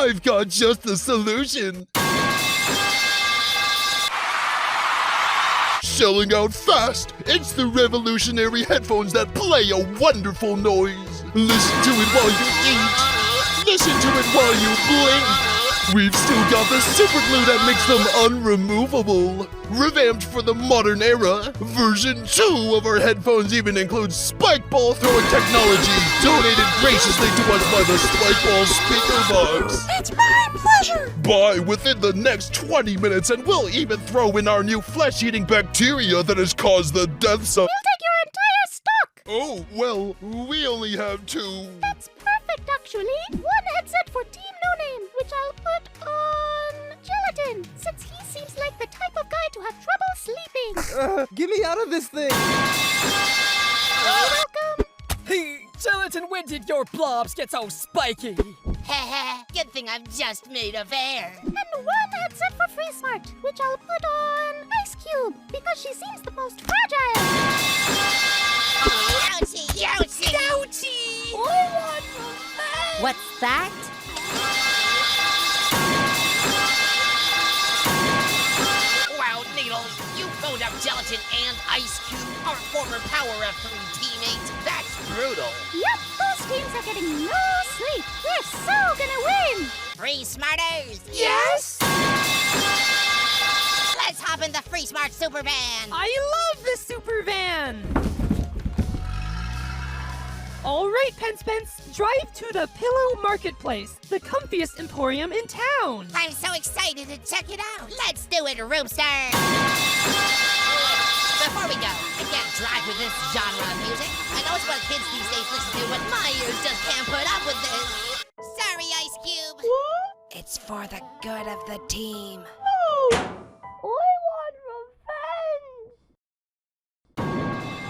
I've got just the solution. Selling out fast. It's the revolutionary headphones that play a wonderful noise. Listen to it while you eat. Listen to it while you blink. We've still got the super glue that makes them unremovable. Revamped for the modern era, version 2 of our headphones even includes spike ball throwing technology, donated graciously to us by the spike ball speaker box. It's my pleasure. Buy within the next 20 minutes and we'll even throw in our new flesh-eating bacteria that has caused the deaths of— We'll take your entire stock. Oh, well, we only have 2. That's perfect, actually. One headset for Team No Name, which I'll put on Gelatin, since he seems like the type of guy to have trouble sleeping. Get me out of this thing! You're welcome. Hey, Gelatin, when did your blobs get so spiky? Good thing I'm just made of air. And one headset for Free Smart, which I'll put on Ice Cube, because she seems the most fragile. Ouchie, ouchie, ouchie! What's that? Wow, Needles, you phoned up Gelatin and Ice Cube, our former Power F3 teammates. That's brutal. Yep, those teams are getting no sleep. We're so gonna win. Free Smarters! Yes? Let's hop in the Free Smart Super Van! I love the super van! All right, Pence, drive to the Pillow Marketplace, the comfiest emporium in town. I'm so excited to check it out. Let's do it, Roomster! Before we go, I can't drive with this genre of music. I know it's what kids these days listen to, but my ears just can't put up with this. Sorry, Ice Cube. What? It's for the good of the team.